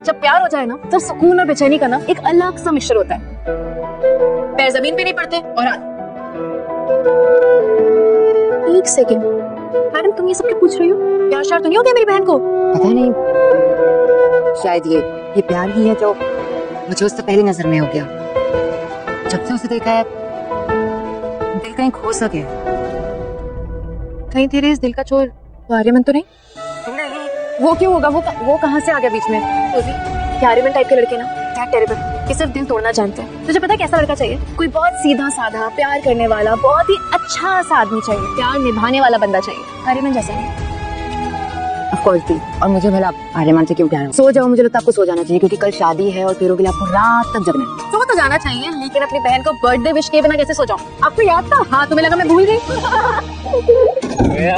जब प्यार हो जाए ना तो सुकून और बेचैनी का ना एक अलग सा मिश्रण होता है। पैर जमीन पे नहीं पड़ते और एक सेकंड मैडम, तुम ये सब क्यों पूछ रही हो? प्यार शार तो नहीं हो गया मेरी बहन को? पता नहीं, शायद ये प्यार ही है जो मुझे उससे पहली नजर में हो गया। जब से उसे देखा है दिल कहीं खो सके। कहीं तेरे इस दिल का चोर आर्यमन तो नहीं? वो क्यों होगा? वो कहाँ से आ गया बीच में? रोजी, आर्यमन टाइप के लड़के ना क्या टेरिबल कि सिर्फ दिल तोड़ना जानते हैं। तुझे पता है कैसा लड़का चाहिए? कोई बहुत सीधा साधा प्यार करने वाला, बहुत ही अच्छा सा आदमी चाहिए, प्यार निभाने वाला बंदा चाहिए। आर्यमन जैसा नहीं। ऑफ कोर्स दी, और मुझे भला आर्यमन से क्यों प्यार है? सो जाओ, मुझे लगता है आपको सो जाना चाहिए क्योंकि कल शादी है और फिर के लिए आपको रात तक जगना है। सो तो जाना चाहिए, लेकिन अपनी बहन को बर्थडे विश किए बिना कैसे सो जाऊं? आपको याद था? हाँ, तुम्हें लगा मैं भूल गई। अरे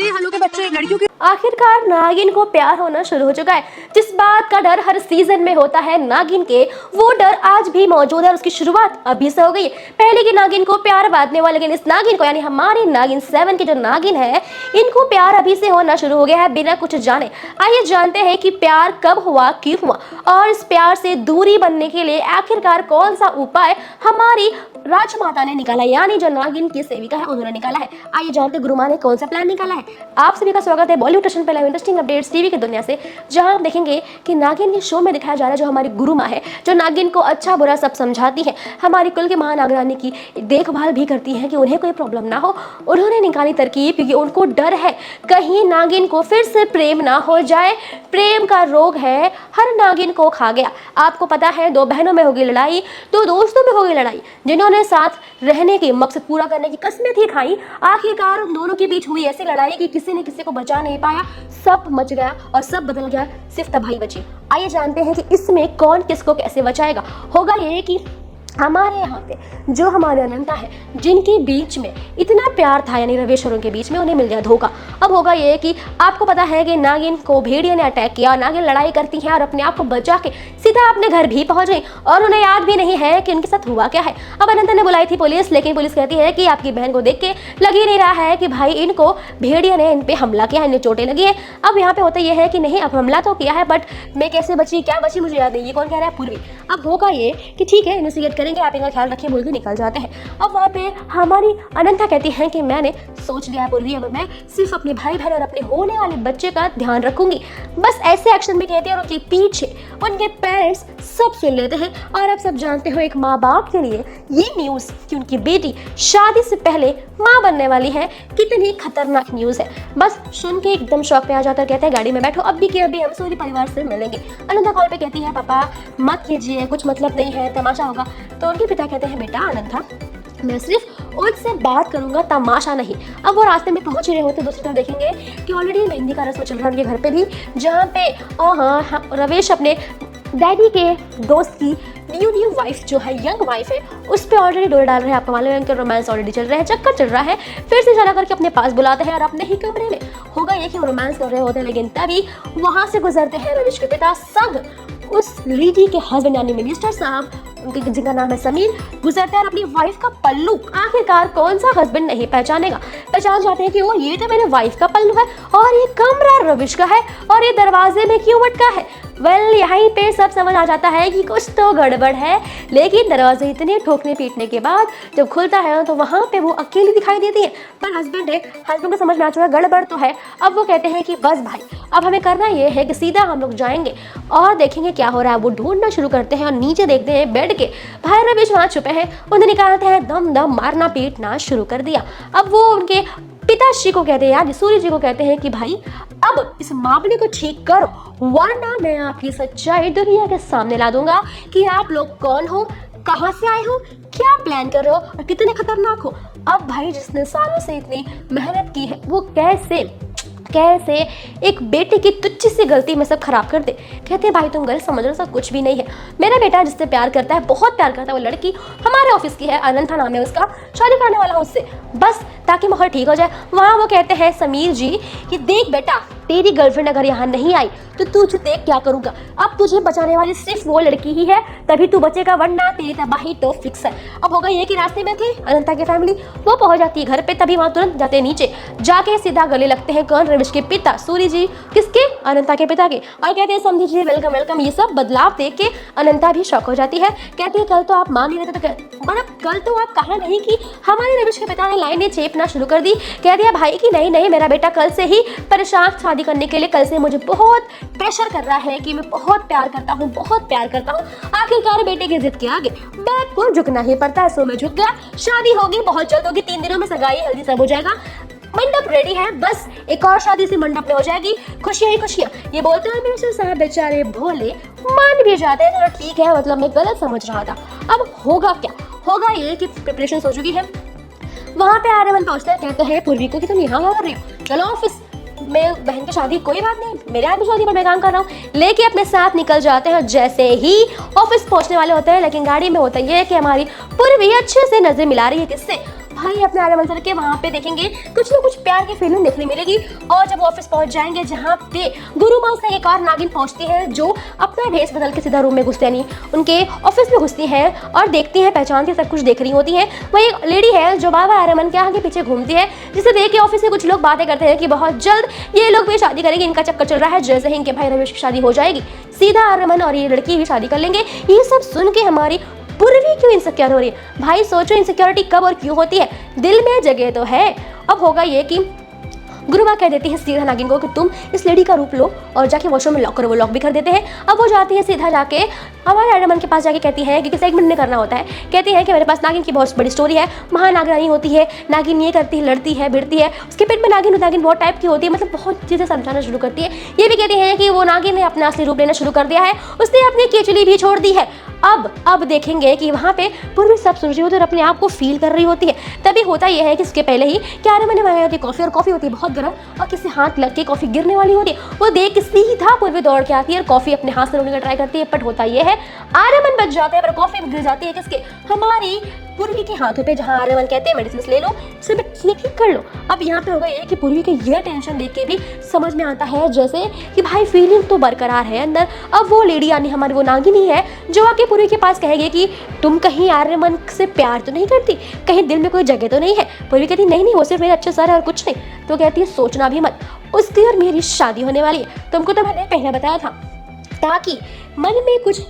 हेलो के बच्चे, लड़कियों की आखिरकार नागिन को प्यार होना शुरू हो चुका है। जिस बात का डर हर सीजन में होता है नागिन के, वो डर आज भी मौजूद है और उसकी शुरुआत अभी से हो गई है। पहले की नागिन को प्यार बांटने वाले, लेकिन इस नागिन को यानी हमारी नागिन 7 की जो नागिन है, इनको प्यार अभी से होना शुरू हो गया है बिना कुछ जाने। आइए जानते हैं कि प्यार कब हुआ, क्यों हुआ और इस प्यार से दूरी बनने के लिए आखिरकार कौन सा उपाय हमारी राजमाता ने निकाला, यानी जो नागिन की सेविका है उन्होंने निकाला है। आइए जानते गुरु माँ ने कौन सा प्लान निकाला है। आप सभी का स्वागत है बॉलीवुड स्टेशन पे लाइव इंटरेस्टिंग अपडेट्स टीवी की दुनिया से, जहां आप देखेंगे कि नागिन के शो में दिखाया जा रहा है जो हमारी गुरु माँ है, जो नागिन को अच्छा बुरा सब समझाती है, हमारी कुल के महानागरानी की देखभाल भी करती है कि उन्हें कोई प्रॉब्लम ना हो। उन्होंने निकाली तरकीब क्योंकि उनको डर है कहीं नागिन को फिर से प्रेम ना हो जाए। प्रेम का रोग है, हर नागिन को खा गया। आपको पता है, 2 बहनों में होगी लड़ाई, 2 दोस्तों में होगी लड़ाई, जिन्होंने साथ रहने के मकसद पूरा करने की कस्में थी खाई। आखिरकार उन दोनों के बीच हुई ऐसी लड़ाई कि किसी ने किसी को बचा नहीं पाया, सब मच गया और सब बदल गया, सिर्फ तबाही बची। आइए जानते हैं कि इसमें कौन किसको कैसे बचाएगा। होगा ये कि हमारे यहाँ पे जो हमारे अनंता है, जिनके बीच में इतना प्यार था, यानी रवेश्वरों के बीच में, उन्हें मिल गया धोखा। अब होगा ये कि आपको पता है कि नागिन को भेड़िया ने अटैक किया, नागिन लड़ाई करती है और अपने आप को बचा के सीधा अपने घर भी पहुंच गई और उन्हें याद भी नहीं है कि उनके साथ हुआ क्या है। अब अनंता ने बुलाई थी पुलिस, लेकिन पुलिस कहती है कि आपकी बहन को देख के लग ही नहीं रहा है कि भाई इनको भेड़िया ने इन पे हमला किया, इन्हें चोटें लगी है। अब यहाँ पे होता यह है कि नहीं, अब हमला तो किया है बट मैं कैसे बची, क्या बची, मुझे याद नहीं। ये कौन कह रहा है? पूर्वी। अब होगा ये कि ठीक है, इन्वेस्टिगेट करेंगे, आप इनका ख्याल रखिए, बोल के निकल जाते हैं। अब वहाँ पे हमारी अनंता कहती है कि मैंने सोच लिया है पूर्वी, अब मैं सिर्फ अपने भाई बहन और अपने होने वाले बच्चे का ध्यान रखूंगी। बस ऐसे एक्शन भी कहती है और उनके पीछे उनके पेरेंट्स सब सुन लेते हैं। और अब सब जानते हो, एक माँ बाप के लिए ये न्यूज़ कि उनकी बेटी शादी से पहले माँ बनने वाली है, कितनी खतरनाक न्यूज़ है। बस सुन के एकदम शौक पे आ जाता है, कहते हैं गाड़ी में बैठो, अभी के अभी हम सूर्य परिवार से मिलेंगे। अनंता कॉल पे कहती है पापा मत कीजिए, कुछ मतलब नहीं है, तमाशा होगा। तो उनके पिता कहते हैं बेटा अनंता, मैं सिर्फ उनसे बात करूंगा, तमाशा नहीं। अब वो रास्ते में पहुंच रहे होते, दूसरी तरफ देखेंगे कि ऑलरेडी मेहंदी का रस्म चल रहा है उनके घर पे भी, जहाँ पे हाँ रवेश अपने डैडी के दोस्त की न्यू वाइफ जो है, यंग वाइफ है, उस पर ऑलरेडी डोर डाल रहे हैं। आपको मालूम है उनका रोमांस ऑलरेडी चल रहा है, चक्कर चल रहा है। फिर से चला करके अपने पास बुलाते हैं और अपने ही कमरे में। होगा ये कि वो रोमांस कर रहे होते हैं, लेकिन तभी वहां से गुजरते हैं रवेश के पिता संग उस लेडी के हस्बैंड यानी मिनिस्टर साहब, उनके जिनका नाम है समीर, गुजरते हैं और अपनी वाइफ का पल्लू। आखिरकार कौन सा हस्बैंड नहीं पहचानेगा? पहचान जाते हैं कि वो ये तो मेरे वाइफ का पल्लू है और ये कमरा रविश का है और ये दरवाजे में क्यों अटका है। यहीं पे सब समझ आ जाता है कि कुछ तो गड़बड़ है। लेकिन दरवाजे इतने ठोकने पीटने के बाद जब खुलता है तो वहाँ पे वो अकेली दिखाई देती है, पर हस्बैंड है। हस्बैंड को समझ में आ चुका है गड़बड़ तो है। अब वो कहते हैं कि बस भाई, अब हमें करना ये है कि सीधा हम लोग जाएंगे और देखेंगे क्या हो रहा है। वो ढूंढना शुरू करते हैं और नीचे देखते हैं बेड के भाई रवेश वहाँ छुपे हैं। उन्हें निकालते हैं, दम दम मारना पीटना शुरू कर दिया। अब वो उनके पिताश्री को कहते हैं, यानी सूर्य जी को कहते हैं कि भाई अब इस मामले को ठीक करो, वरना मैं आपकी सच्चाई दुनिया के सामने ला दूंगा कि आप लोग कौन हो, कहाँ से आए हो, क्या प्लान कर रहे हो और कितने खतरनाक हो। अब भाई जिसने सालों से इतनी मेहनत की है, वो कैसे एक बेटे की तुच्छ सी गलती में सब खराब कर दे। कहते हैं भाई तुम गलत समझ रहे हो, सब कुछ भी नहीं है। मेरा बेटा जिससे प्यार करता है, बहुत प्यार करता है, वो लड़की हमारे ऑफिस की है, अनंता नाम है उसका, शादी करने वाला हूँ उससे, बस ताकि माहौल ठीक हो जाए। वहाँ वो कहते हैं समीर जी कि देख बेटा, तेरी गर्लफ्रेंड अगर यहाँ नहीं आई तो तुझे देख क्या करूंगा। अब तुझे बचाने वाली सिर्फ वो लड़की ही है, तभी तू बचेगा, वरना तेरी तबाही तो फिक्स है। अब होगा ये कि रास्ते में थी अनंता की फैमिली, वो पहुंच जाती है घर पे, तभी वहां तुरंत जाते हैं नीचे, जाके सीधा गले लगते हैं कौन, रमेश के पिता सूरी जी। किसके? अनंता के पिता के। और कहते हैं समझी जी वेलकम वेलकम। ये सब बदलाव देख के अनंता भी शॉक हो जाती है। कहती है कल तो आप मान नहीं रहे थे, तो मतलब कल तो आप कहा नहीं कि हमारे रमेश के पिता ने लाइनें चेपना शुरू कर दी। कह दिया भाई कि नहीं नहीं, मेरा बेटा कल से ही परेशान शादी करने के लिए, कल से मुझे बहुत प्रेशर कर रहा है कि मैं बहुत प्यार करता हूँ, बहुत प्यार करता हूँ। आखिरकार बेटे की जिद के आगे बैग को झुकना ही पड़ता है, सो में झुक गया। शादी होगी, बहुत जल्द होगी, 3 दिनों में सगाई हल्दी सब हो जाएगा, मंडप रेडी है, बस एक और शादी से मंडप में हो जाएगी, खुशियां ही खुशियां। ये बोलते हैं मेरे साहब बेचारे भोले मान भी जाते हैं, चलो ठीक है, मतलब मैं गलत समझ रहा था। अब होगा क्या? होगा ये कि प्रिपरेशन हो चुकी है। वहां पे आर्यमन पहुंचते हैं, कहते हैं पूर्वी को कि तुम यहाँ कर रही हो, चलो ऑफिस में, बहन की शादी, कोई बात नहीं, मेरे यहाँ भी शादी पर मैं काम कर रहा हूँ, लेके अपने साथ निकल जाते हैं। जैसे ही ऑफिस पहुंचने वाले होते हैं, लेकिन गाड़ी में होता है कि हमारी पूर्वी अच्छे से नजर मिला रही है किससे, भाई अपने आर्यमन सर के। वहां पे देखेंगे कुछ ना कुछ प्यार की फीलिंग देखने मिलेगी। और जब ऑफिस पहुंच जाएंगे, जहाँ पे गुरु माँ से एक और नागिन पहुंचती है, जो अपना भेष बदल के सीधा रूम में घुसते नहीं, उनके ऑफिस में घुसती है और देखती है, पहचानती है, सब कुछ देख रही होती है। वही एक लेडी है जो बाबा आर्यमन के आगे पीछे घूमती है, जिसे देख के ऑफिस से कुछ लोग बातें करते हैं कि बहुत जल्द ये लोग भी शादी करेंगे, इनका चक्कर चल रहा है। जैसे ही इनके भाई रमेश की शादी हो जाएगी, सीधा आर्यमन और ये लड़की भी शादी कर लेंगे। ये सब सुन के हमारी पूर्वी क्यों इनसिक्योर हो रही है? भाई सोचो इनसिक्योरिटी कब और क्यों होती है, दिल में जगह तो है। अब होगा ये कि गुरुमा कह देती है सीधा नागिन को कि तुम इस लेडी का रूप लो और जाके वॉशरूम में लॉक करो। वो लॉक भी कर देते हैं। अब वो जाती है सीधा जाके हमारे आर्यमन के पास जाके कहती है कि सेगमेंट में करना होता है, कहती है कि मेरे पास नागिन की बहुत बड़ी स्टोरी है, महानागरानी होती है, नागिन ये करती है, लड़ती है, भिड़ती है, उसके पेट में नागिन बहुत टाइप की होती है, मतलब बहुत चीज़ें समझाना शुरू करती है। ये भी कहती है कि वो नागिन ने अपना असली रूप लेना शुरू कर दिया है, उसने अपनी केचुली भी छोड़ दी है। अब देखेंगे कि वहाँ पे पूर्वी सब सुन रही होती है और अपने आप को फील कर रही होती है। तभी होता यह है कि इसके पहले ही कि आर्यमन ने मंगाई होती है कॉफ़ी, और कॉफ़ी होती है बहुत गर्म, और किसी हाथ लग के कॉफ़ी गिरने वाली होती है। वो देख सीधा पूर्वी दौड़ के आती है और कॉफ़ी अपने हाथ से रोने का ट्राई करती है, बट होता यह है आर्यमन बच जाते हैं, पर कॉफ़ी गिर जाती है किसके? हमारी पूर्वी के हाथों पे, जहाँ आर्यमन कहते हैं मेडिसिन ले लो, इसे ठीक कर लो। अब यहाँ पे होगा ये कि पूर्वी के ये टेंशन देख के भी समझ में आता है जैसे कि भाई फीलिंग तो बरकरार है अंदर। अब वो लेडी यानी हमारी वो नागिनी है जो आके पूर्वी के पास कहेगी कि तुम कहीं आर्यमन से प्यार तो नहीं करती, कहीं दिल में कोई जगह तो नहीं है? पूर्वी कहती नहीं नहीं, वो सिर्फ मेरे अच्छे सर है और कुछ नहीं। तो कहती है सोचना भी मत, उसकी और मेरी शादी होने वाली है, तुमको तो मैंने पहले बताया था, ताकि मन में कुछ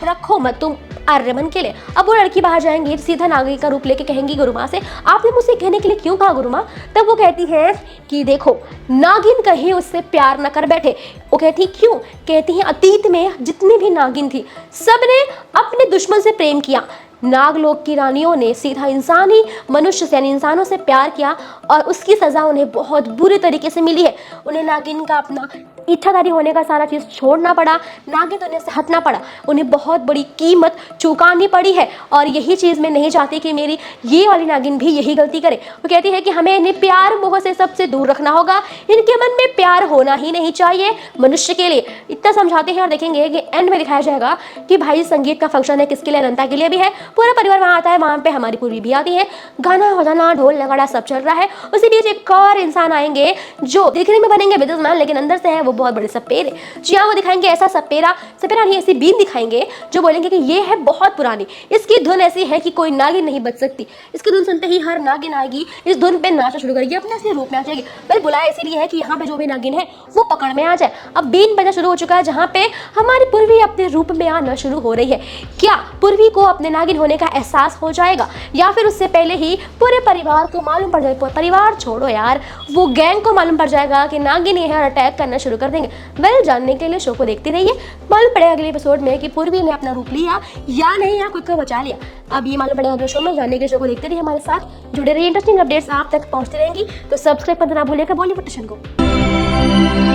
रखो मत तुम आर्यमन के लिए। अब वो लड़की बाहर जाएंगी, सीधा नागिन का रूप लेके कहेंगी गुरुमा से आपने मुझसे कहने के लिए क्यों कहा गुरुमा? तब वो कहती है कि देखो नागिन कहीं उससे प्यार न कर बैठे। वो कहती क्यों? कहती है अतीत में जितनी भी नागिन थी सबने अपने दुश्मन से प्रेम किया, नागलोक की रानियों ने सीधा इंसानी मनुष्य से यानी इंसानों से प्यार किया और उसकी सज़ा उन्हें बहुत बुरे तरीके से मिली है। उन्हें नागिन का अपना इच्छाधारी होने का सारा चीज़ छोड़ना पड़ा, नागिन दुनिया से हटना पड़ा, उन्हें बहुत बड़ी कीमत चुकानी पड़ी है। और यही चीज़ मैं नहीं चाहती कि मेरी ये वाली नागिन भी यही गलती करे। वो कहती है कि हमें इन्हें प्यार मोह से सबसे दूर रखना होगा, इनके मन में प्यार होना ही नहीं चाहिए मनुष्य के लिए। इतना समझाते हैं और देखेंगे कि एंड में दिखाया जाएगा कि भाई संगीत का फंक्शन है, किसके लिए? अनंता के लिए भी है। पूरा परिवार वहाँ आता है, वहाँ पे हमारी पूर्वी भी आती है, गाना बजाना ढोल नगाड़ा सब चल रहा है। उसी बीच एक और इंसान आएंगे जो दिखने में बनेंगे बिजनेसमैन, लेकिन अंदर से है वो बहुत बड़े सपेरे। जी हाँ, वो दिखाएंगे ऐसा सपेरा नहीं, ऐसी बीन दिखाएंगे जो बोलेंगे कि ये है बहुत पुरानी, इसकी धुन ऐसी है कि कोई नागिन नहीं बच सकती, इसकी धुन सुनते ही हर नागिन आएगी, इस धुन पे नाचना शुरू करेगी, अपने असली रूप में आ जाएगी। बल बुलाया इसीलिए है कि यहाँ पे जो भी नागिन है वो पकड़ में आ जाए। अब बीन बजना शुरू हो चुका है, जहाँ पे हमारी पूर्वी अपने रूप में आना शुरू हो रही है। क्या पूर्वी को अपने नागिन होने का एहसास हो जाएगा, या फिर उससे पहले ही पूरे परिवार को मालूम पड़ जाएगा? परिवार छोड़ो यार, वो गैंग को मालूम पड़ जाएगा कि नागिन है और अटैक करना शुरू कर देंगे। जानने के लिए शो को देखते रहिए, मालूम पड़ेगा अगले एपिसोड में कि पूर्वी ने अपना रूप लिया या नहीं, या कोई को बचा लिया। अब ये मालूम पड़ेगा अगले शो में। जानने के शो को देखते रहिए, हमारे साथ जुड़े रहिए, इंटरेस्टिंग अपडेट्स आप तक पहुंचते रहेंगी। तो सब्सक्राइब करना ना भूलिएगा बॉलीवुड स्टेशन को।